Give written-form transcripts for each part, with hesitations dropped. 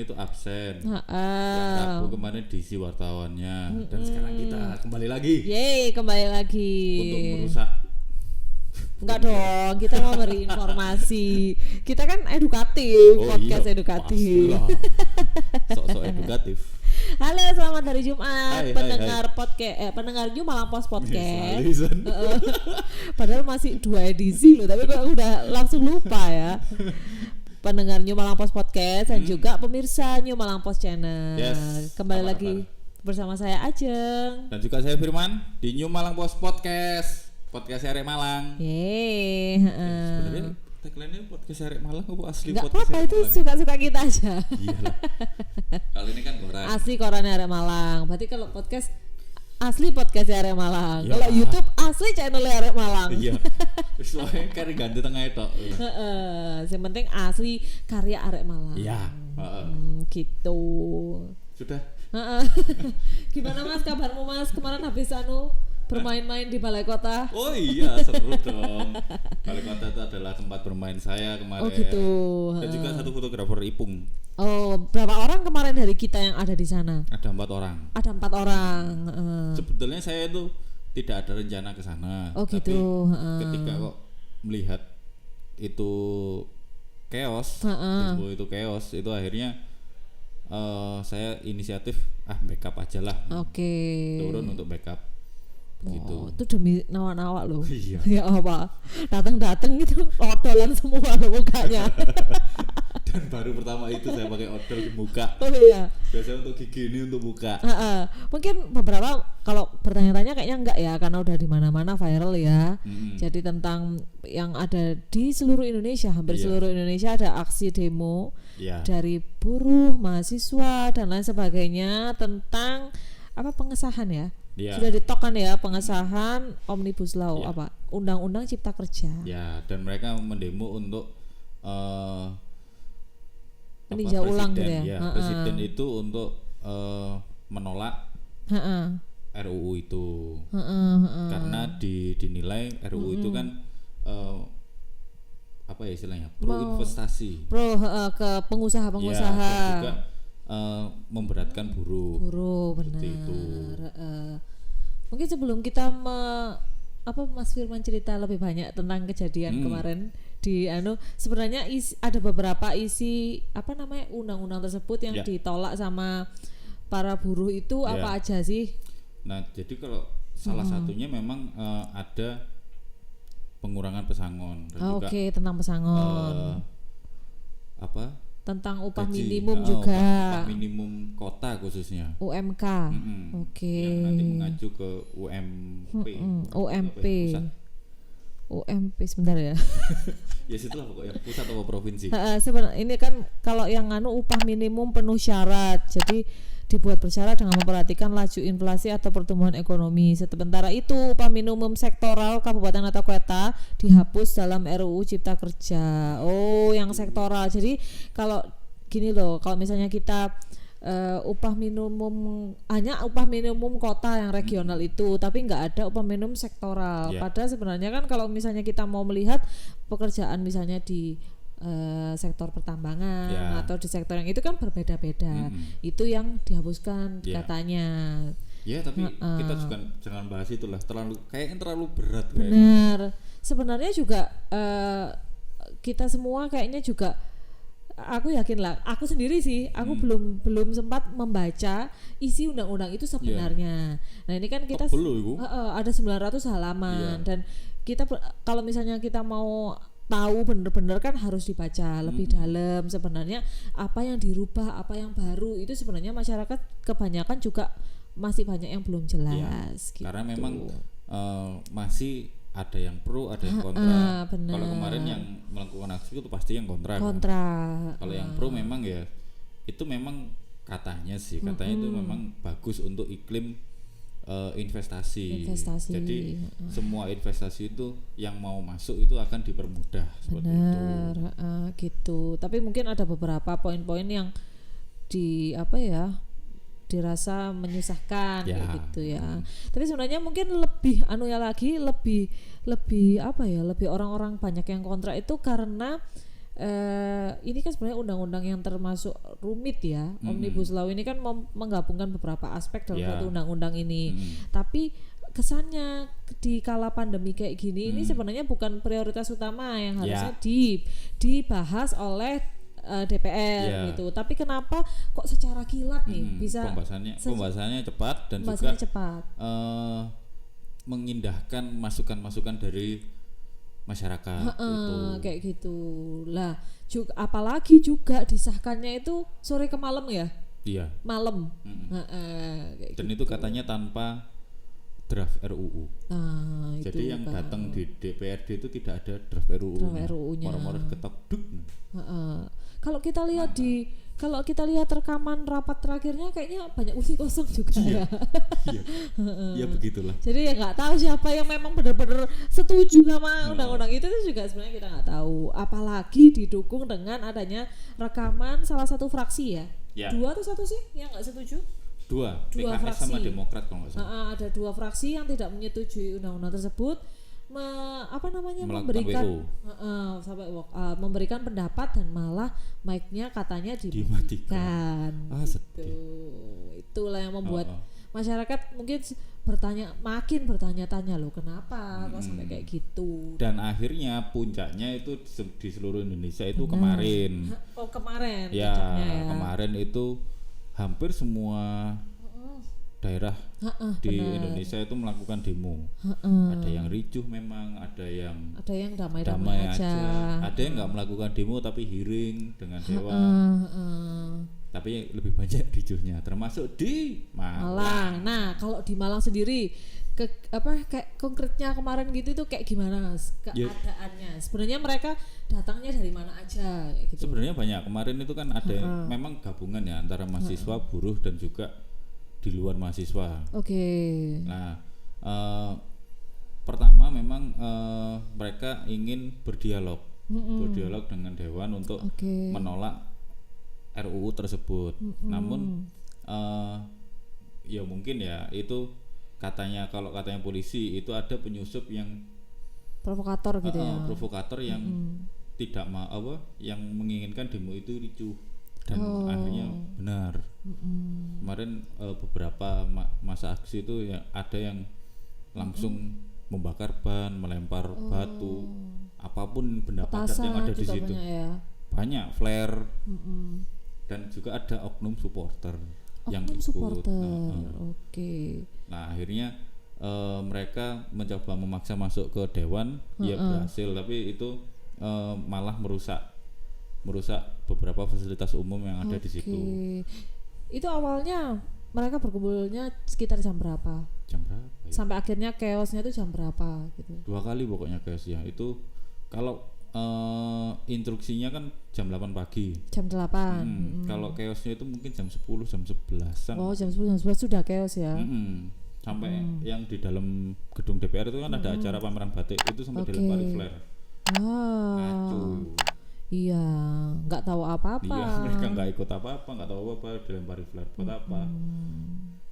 itu absen. Yang Rabu kemarin diisi wartawannya. Dan sekarang kita kembali lagi. Yeay, kembali lagi. Untuk merusak. Enggak dong, kita mau beri informasi. Kita kan edukatif, podcast edukatif. Sok-sok edukatif. Halo, selamat hari Jumat, Hai, pendengar podcast, pendengar New Malang Post Podcast. Yes, Padahal masih 2 edisi loh, tapi aku udah langsung lupa ya. Pendengar New Malang Post Podcast dan juga pemirsa New Malang Post Channel. Yes, Kembali lagi bersama saya Ajeng dan juga saya Firman di New Malang Post Podcast. Podcast Arek Malang. Yeay. Sebenarnya tagline-nya podcast Arek Malang apa asli Nggak podcast apa-apa, Arek itu Malang? suka-suka kita aja. Iyalah. Kali ini kan koran. Asli korannya Arek Malang. Berarti kalau podcast asli podcast Arek Malang. Ya. Kalau YouTube asli channel Arek Malang. Iya. Wis wae kari ganti tengah itu. Yang penting asli karya Arek Malang. Iya. Gitu. Sudah. Gimana Mas kabarmu Mas? Kemarin habis bermain-main di Balai Kota. Oh iya, seru dong. Balai Kota itu adalah tempat bermain saya kemarin. Oh gitu. Dan juga satu fotografer Ipung. Oh, berapa orang kemarin dari kita yang ada di sana? Ada 4 orang. Ada 4 orang. Sebetulnya saya itu tidak ada rencana ke sana. Oh tapi gitu. ketika kok melihat itu chaos, itu chaos, itu akhirnya saya inisiatif backup aja lah. Oke. Turun untuk backup. Gitu. Oh, itu demi nawak-nawak loh. Iya. Ya apa? Datang-datang gitu odolan semua loh mukanya. Dan baru pertama itu saya pakai odol di muka. Oh iya. Biasanya untuk gigi ini untuk muka. Mungkin beberapa kalau bertanya-tanya kayaknya enggak ya, karena udah di mana-mana viral ya. Jadi tentang yang ada di seluruh Indonesia, hampir seluruh Indonesia ada aksi demo dari buruh, mahasiswa dan lain sebagainya tentang apa pengesahan ya. Sudah ditokkan ya pengesahan Omnibus Law Undang-Undang Cipta Kerja. Ya, dan mereka mendemo untuk meninjau ulang gitu ya. Presiden itu untuk menolak RUU itu. Karena dinilai RUU itu kan apa ya istilahnya? Pro investasi. Ke pengusaha-pengusaha. Ya, dan juga memberatkan buruh benar. Itu. Mungkin sebelum kita Mas Firman cerita lebih banyak tentang kejadian kemarin di sebenarnya ada beberapa isi undang-undang tersebut yang ditolak sama para buruh itu apa aja sih? Nah, jadi kalau salah satunya memang ada pengurangan pesangon dan juga tentang pesangon. Tentang upah minimum juga. Upah minimum kota khususnya. UMK. Yang nanti mengacu ke UMP. UMP sebentar ya. Ya situlah pokoknya pusat atau provinsi. Sebenarnya ini kan kalau yang upah minimum penuh syarat. Jadi dibuat bersyarat dengan memperhatikan laju inflasi atau pertumbuhan ekonomi. Sementara itu upah minimum sektoral kabupaten atau kota dihapus dalam RUU Cipta Kerja. Oh, yang sektoral. Jadi kalau gini loh, kalau misalnya kita upah minimum hanya upah minimum kota yang regional itu, tapi nggak ada upah minimum sektoral. Padahal sebenarnya kan kalau misalnya kita mau melihat pekerjaan misalnya di sektor pertambangan atau di sektor yang itu kan berbeda-beda. Itu yang dihapuskan katanya. Ya, tapi kita juga jangan bahas itulah, terlalu berat. Benar. Sebenarnya juga kita semua kayaknya juga aku yakin lah, aku sendiri sih, aku belum sempat membaca isi undang-undang itu sebenarnya. Nah, ini kan kita ada 900 halaman dan kita kalau misalnya kita mau tahu bener-bener kan harus dibaca lebih dalam sebenarnya apa yang dirubah, apa yang baru itu sebenarnya masyarakat kebanyakan juga masih banyak yang belum jelas. Gitu. Karena memang masih ada yang pro, ada yang kontra. Kalau kemarin yang melakukan aksi itu pasti yang kontra. Kan? Kalau yang pro memang ya itu memang katanya itu memang bagus untuk iklim investasi. Jadi semua investasi itu yang mau masuk itu akan dipermudah seperti itu. Gitu. Tapi mungkin ada beberapa poin-poin yang dirasa menyusahkan gitu ya. Tapi sebenarnya mungkin lebih lebih orang-orang banyak yang kontra itu karena ini kan sebenarnya undang-undang yang termasuk rumit ya. Omnibus Law ini kan menggabungkan beberapa aspek dalam satu undang-undang ini. Tapi kesannya di kala pandemi kayak gini ini sebenarnya bukan prioritas utama yang harusnya dibahas oleh DPR gitu. Tapi kenapa kok secara kilat nih bisa pembahasannya cepat dan juga cepat. Mengindahkan masukan-masukan dari masyarakat gitu. Kayak gitu lah. Apalagi juga disahkannya itu sore ke malam ya. Iya. Malam. Dan itu katanya tanpa draft RUU. Jadi yang datang di DPRD itu tidak ada draft RUU-nya. Moro-moro ketok duk. Kalau kita lihat rekaman rapat terakhirnya kayaknya banyak kursi kosong juga ya. Iya begitulah. Jadi ya nggak tahu siapa yang memang benar-benar setuju sama undang-undang itu juga sebenarnya kita nggak tahu. Apalagi didukung dengan adanya rekaman salah satu fraksi ya. 2 atau 1 sih yang nggak setuju? Dua PKS fraksi. Sama Demokrat kalau nggak salah. Ada 2 fraksi yang tidak menyetujui undang-undang tersebut. Memberikan pendapat dan malah mic-nya katanya dimatikan. Gitu. Itulah yang membuat masyarakat mungkin makin bertanya-tanya loh kenapa kok sampai kayak gitu. Dan akhirnya puncaknya itu di seluruh Indonesia itu kemarin. Kemarin. Ya, kemarin itu hampir semua daerah di Indonesia itu melakukan demo. Ada yang ricuh memang, ada yang damai aja. Ada yang nggak melakukan demo tapi hearing dengan dewan. Tapi lebih banyak ricuhnya, termasuk di Malang. Nah, kalau di Malang sendiri kayak konkretnya kemarin gitu itu kayak gimana Mas keadaannya? Sebenarnya mereka datangnya dari mana aja gitu. Sebenarnya banyak. Kemarin itu kan ada memang gabungan ya antara mahasiswa, buruh dan juga di luar mahasiswa. Nah, pertama memang mereka ingin berdialog dengan dewan untuk menolak RUU tersebut. Namun ya mungkin ya itu kalau katanya polisi itu ada penyusup yang provokator gitu ya. Provokator yang tidak yang menginginkan demo itu ricuh. Dan akhirnya benar. Kemarin beberapa masa aksi itu ya ada yang langsung membakar ban, melempar batu, apapun benda padat yang ada di situ. Banyak flare. Dan juga ada oknum supporter yang ikut. Nah, akhirnya mereka mencoba memaksa masuk ke dewan, ya berhasil, tapi itu malah merusak beberapa fasilitas umum yang ada di situ. Itu awalnya mereka berkumpulnya sekitar jam berapa? Ya? Sampai akhirnya chaosnya itu jam berapa gitu? 2 kali pokoknya chaosnya. Itu kalau instruksinya kan jam 8 pagi. Jam 8. Kalau chaosnya itu mungkin jam 10, jam 11-an. Jam 10, jam 11 sudah chaos ya. Sampai yang di dalam gedung DPR itu kan ada acara pameran batik, itu sampai dilempari flare. Ngaco. Iya, nggak tahu apa-apa. Iya, mereka nggak ikut apa-apa, nggak tahu apa-apa, dilempari flare buat apa?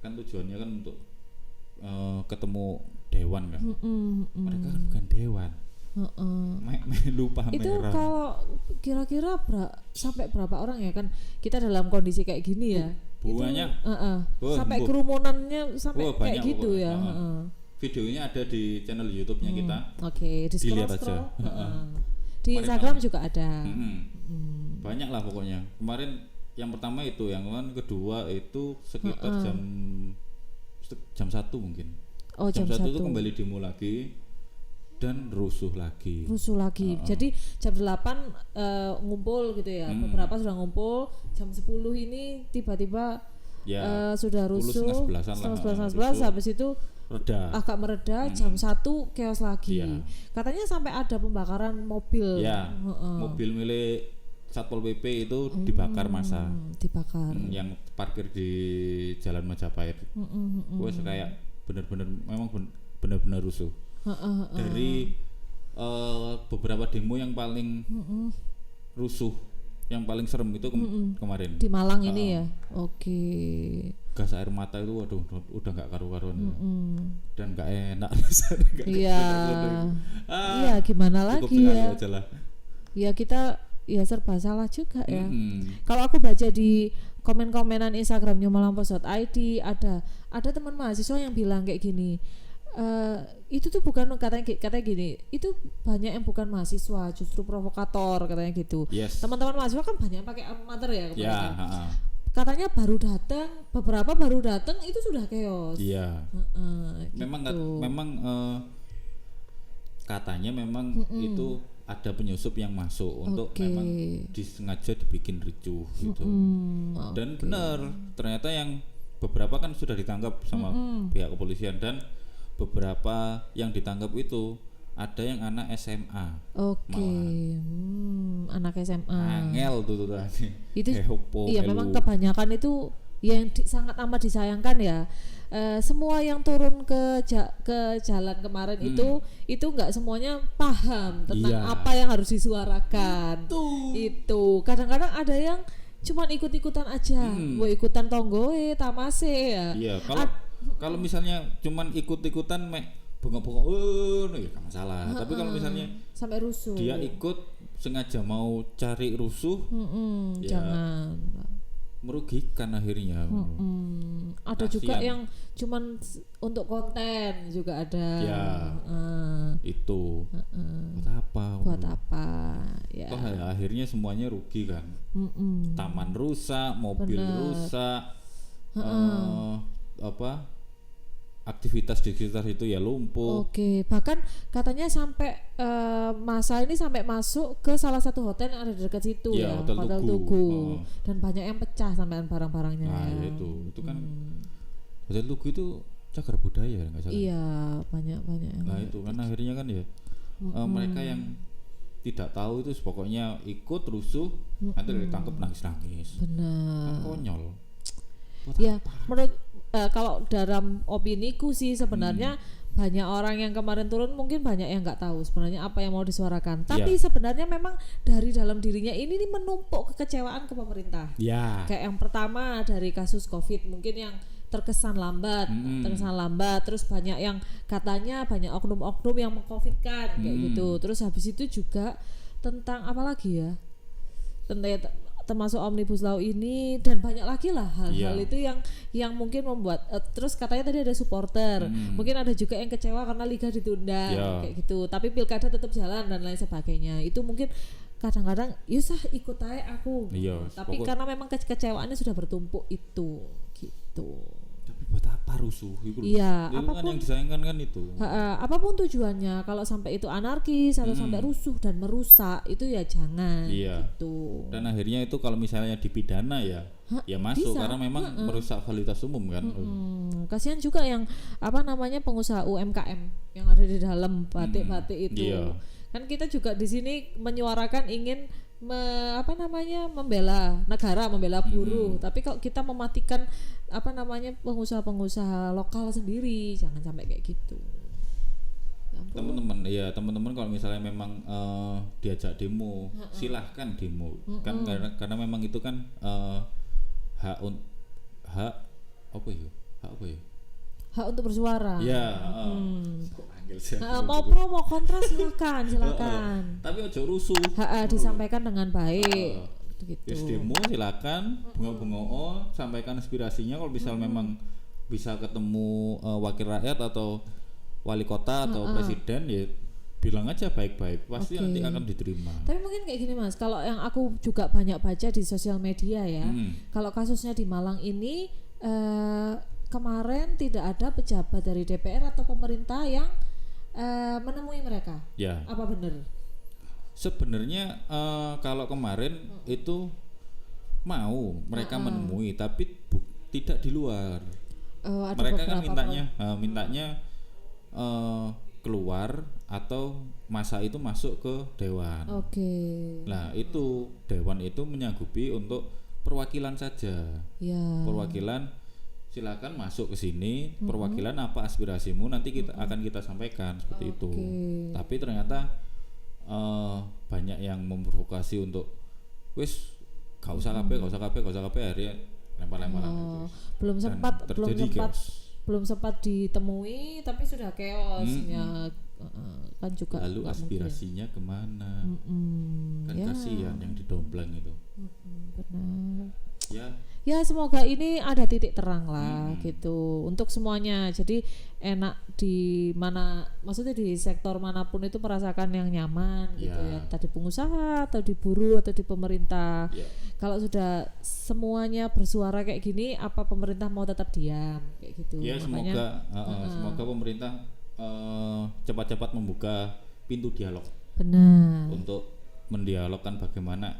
Kan tujuannya kan untuk ketemu dewan kan. Mereka kan bukan dewan. Lupa itu merah. Kalau kira-kira sampai berapa orang ya kan kita dalam kondisi kayak gini ya? Banyak. Sampai kerumunannya sampai kayak gitu ya. Videonya ada di channel YouTube-nya kita. Di dilihat aja. Di Instagram juga ada. Banyak lah pokoknya. Kemarin yang pertama itu, yang kedua itu sekitar jam 1 mungkin. Jam 1 itu kembali demo lagi dan rusuh lagi. Jadi jam 8 ngumpul gitu ya. Beberapa sudah ngumpul, jam 10 ini tiba-tiba sudah rusuh. 11 habis itu agak mereda, jam 1 chaos lagi. Katanya sampai ada pembakaran mobil. Mobil milik Satpol PP itu dibakar massa. Yang parkir di Jalan Majapahit. Wes kayak benar-benar rusuh. Dari beberapa demo yang paling rusuh, yang paling serem itu kemarin di Malang ini ya. Gas air mata itu waduh udah nggak karu-karuan dan nggak enak. Iya, gimana lagi ya? Aja lah. Ya kita ya serba salah juga ya. Kalau aku baca di komen-komenan Instagram nyomalampo.id ada teman mahasiswa yang bilang kayak gini, itu tuh bukan katanya gini, itu banyak yang bukan mahasiswa justru provokator katanya gitu. Teman-teman mahasiswa kan banyak pakai alma mater ya kemarin. Katanya beberapa baru datang itu sudah chaos. Iya. Memang gitu. Katanya memang itu ada penyusup yang masuk untuk memang disengaja dibikin ricuh gitu. Dan benar, ternyata yang beberapa kan sudah ditangkap sama pihak kepolisian, dan beberapa yang ditangkap itu ada yang anak SMA. Anak SMA. Angel tuh tadi. Itu iya memang kebanyakan itu yang sangat amat disayangkan ya. Semua yang turun ke jalan kemarin itu nggak semuanya paham tentang apa yang harus disuarakan. Itu kadang-kadang ada yang cuman ikut-ikutan aja, ikutan tonggoe, tamase ya. Iya, kalau misalnya cuman ikut-ikutan bengok-bengok, ya gak masalah. Tapi kalau misalnya sampai rusuh, dia ikut sengaja mau cari rusuh, ya jangan. Merugikan akhirnya. Ada juga yang cuman untuk konten juga ada. Ya, itu. Buat apa? Ya. Akhirnya semuanya rugi kan. Taman rusak, mobil rusak, aktivitas di sekitar itu ya lumpuh. Bahkan katanya sampai masa ini sampai masuk ke salah satu hotel yang ada di dekat situ ya, Hotel Tugu. Dan banyak yang pecah sampean barang-barangnya. Nah, itu kan Hotel Tugu itu cagar budaya nggak salah. Iya, banyak. Nah, itu kan akhirnya kan ya mereka yang tidak tahu itu pokoknya ikut rusuh, nanti ditangkap nangis-nangis. Benar. Kan konyol. Ya, menurut kalau dalam opiniku sih sebenarnya banyak orang yang kemarin turun mungkin banyak yang nggak tahu sebenarnya apa yang mau disuarakan. Tapi sebenarnya memang dari dalam dirinya ini menumpuk kekecewaan ke pemerintah. Kayak yang pertama dari kasus COVID mungkin yang terkesan lambat, terus banyak yang katanya banyak oknum-oknum yang mengcovidkan kayak gitu. Terus habis itu juga tentang apa lagi ya? Termasuk Omnibus Law ini dan banyak lagi lah hal-hal itu yang mungkin membuat terus katanya tadi ada supporter, mungkin ada juga yang kecewa karena liga ditunda kayak gitu, tapi pilkada tetap jalan dan lain sebagainya. Itu mungkin kadang-kadang yusah ikut aja aku, tapi karena memang kekecewaannya sudah bertumpuk itu gitu. Tapi buat apa rusuh itu? Iya, apapun kan yang disayangkan kan itu. Apapun tujuannya, kalau sampai itu anarkis atau sampai rusuh dan merusak itu ya jangan. Gitu. Dan akhirnya itu kalau misalnya dipidana ya masuk bisa, karena memang merusak fasilitas umum kan. Kasihan juga yang pengusaha UMKM yang ada di dalam batik-batik itu. Kan kita juga di sini menyuarakan ingin membela negara, membela buruh, tapi kalau kita mematikan pengusaha-pengusaha lokal sendiri, jangan sampai kayak gitu. Teman-teman kalau misalnya memang diajak demo, silahkan demo, kan karena memang itu kan hak untuk bersuara. Mau pro mau kontra silakan. Tapi ojo rusuh. Disampaikan dengan baik. Gitu. Demo silakan, bunga-bunga sampaikan aspirasinya. Kalau misal memang bisa ketemu wakil rakyat atau wali kota atau presiden ya bilang aja baik-baik, pasti nanti akan diterima. Tapi mungkin kayak gini Mas, kalau yang aku juga banyak baca di sosial media ya, kalau kasusnya di Malang ini kemarin tidak ada pejabat dari DPR atau pemerintah yang menemui mereka. Apa benar? Sebenarnya kalau kemarin itu mau mereka menemui, tapi tidak di luar. Mereka kan mintanya keluar atau masa itu masuk ke dewan. Nah itu dewan itu menyanggupi untuk perwakilan saja. Perwakilan silakan masuk ke sini, perwakilan apa aspirasimu nanti akan kita sampaikan seperti itu. Tapi ternyata banyak yang memprovokasi untuk gak usah kabeh akhirnya lempar-lemparan. Belum sempat belum sempat ditemui tapi sudah chaos ya kan juga. Lalu aspirasinya kemana? Kan ya. kasihan yang didompleng itu. Benar. Ya semoga ini ada titik terang lah gitu untuk semuanya. Jadi enak di mana, maksudnya di sektor manapun itu merasakan yang nyaman gitu ya. Entah di pengusaha atau di buruh atau di pemerintah. Kalau sudah semuanya bersuara kayak gini, apa pemerintah mau tetap diam kayak gitu? Ya makanya, semoga pemerintah cepat-cepat membuka pintu dialog. Benar. Untuk mendialogkan bagaimana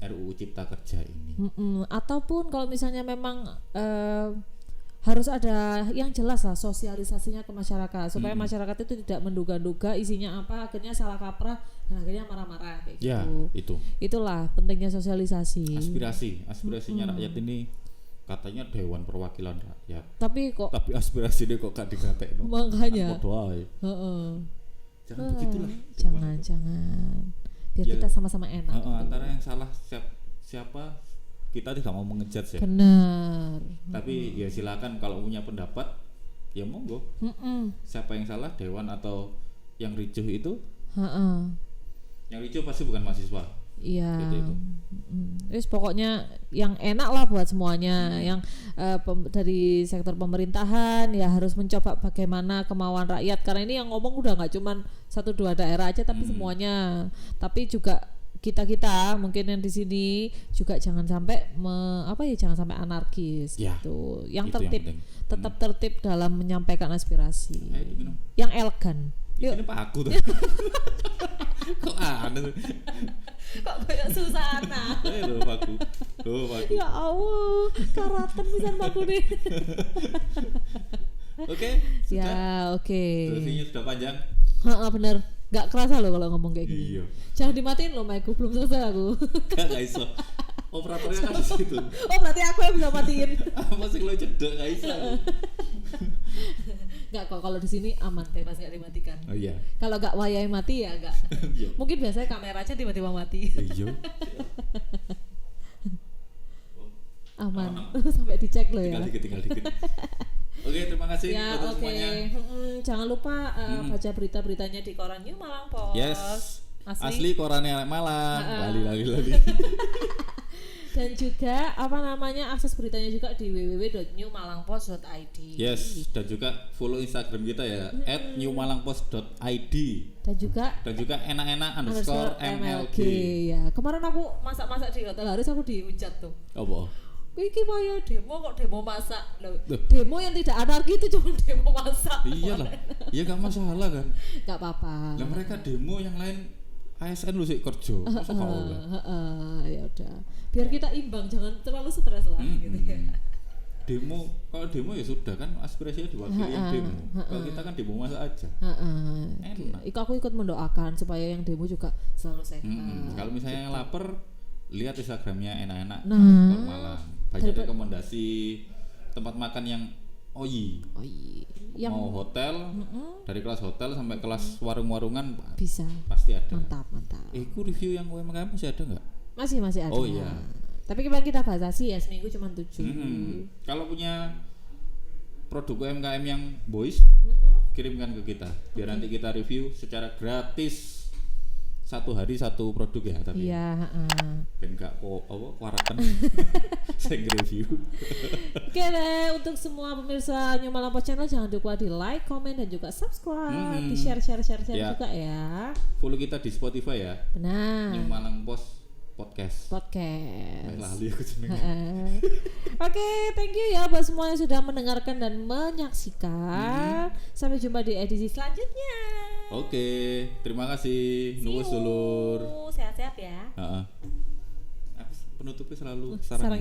RUU Cipta Kerja ini. Ataupun kalau misalnya memang harus ada yang jelas lah sosialisasinya ke masyarakat supaya masyarakat itu tidak menduga-duga isinya apa, akhirnya salah kaprah dan akhirnya marah-marah kayak gitu. Itulah pentingnya sosialisasi. Aspirasinya rakyat ini katanya Dewan Perwakilan Rakyat. Tapi aspirasinya kok gak dikatek. Makanya. Jangan begitulah. Jangan. Biar kita sama-sama enak. Antara yang salah siapa kita tidak mau mengejudge ya. Benar. Tapi ya silakan kalau punya pendapat ya monggo. Siapa yang salah, dewan atau yang ricuh itu? Yang ricuh pasti bukan mahasiswa. Iya. Gitu. Terus pokoknya yang enak lah buat semuanya. Yang dari sektor pemerintahan ya harus mencoba bagaimana kemauan rakyat, karena ini yang ngomong udah nggak cuman 1-2 daerah aja tapi semuanya. Tapi juga kita mungkin yang di sini juga jangan sampai jangan sampai anarkis gitu. Yang tertib, tetap tertib dalam menyampaikan aspirasi. Yang elegan. Ini Pak aku tuh. Kok aneh. Kok kayak Susana. Loh Pak. Ya Allah, karatan pisan Pak nih. Oke. Durasinya sudah panjang. Bener. Gak kerasa loh kalau ngomong kayak gini. Iya. Jangan dimatiin loh mic-ku, belum selesai aku. Gak iso. Operatornya kan di situ. Oh berarti aku yang bisa matiin. Apa sih lo cedek gak iso. Enggak kok, kalau di sini aman bebas enggak dimatikan. Oh iya. Kalau enggak wayai mati ya enggak. Mungkin biasanya kameranya tiba-tiba mati. Iya. Aman. Sampai dicek loh ya. Tinggal dikit. Oke, terima kasih untuk semuanya. Jangan lupa baca berita-beritanya di koran New Malang Post. Yes. Asli korannya Malang. Lali. Dan juga akses beritanya juga di www.newmalangpost.id. Yes, dan juga follow Instagram kita ya @newmalangpost.id. Dan juga enak-enak_MLG. Ya, kemarin aku masak-masak di Hotel Haris, aku dihujat tuh. Apa? Iki mau demo kok demo masak. Loh, demo yang tidak anarki itu cuma demo masak. Iyalah. Ya enggak masalah kan. Enggak apa-apa. Lah mereka demo yang lain ASN lu sih kerja. Masa kau ya udah. Biar kita imbang, jangan terlalu stres lah gitu ya. Kalau demo ya sudah kan aspirasinya diwakili yang demo. Kalau kita kan demo masak aja. Enak. Aku ikut mendoakan supaya yang demo juga selalu sehat. Kalau misalnya yang lapar, lihat Instagramnya enak-enak Malang. Banyak rekomendasi tempat makan yang yang mau hotel, dari kelas hotel sampai kelas warung-warungan bisa, pasti ada. Mantap. Ku review yang UMKM masih ada nggak? Masih ada. Oh iya. Tapi kemarin kita batasi ya, seminggu cuma 7. Kalau punya produk UMKM yang boys, kirimkan ke kita, biar nanti kita review secara gratis. 1 hari 1 produk ya tapi. Iya, Ben gak kuaraten saya review. Oke deh, untuk semua pemirsa New Malang Post Channel jangan lupa di like, comment dan juga subscribe, di share juga ya. Follow kita di Spotify ya. Benar. New Malang Post Podcast. Lali aku seneng. Oke, thank you ya buat semua yang sudah mendengarkan dan menyaksikan. Sampai jumpa di edisi selanjutnya. Oke, terima kasih. Nuwun dulur. Sehat-sehat ya. Penutupnya selalu sarang.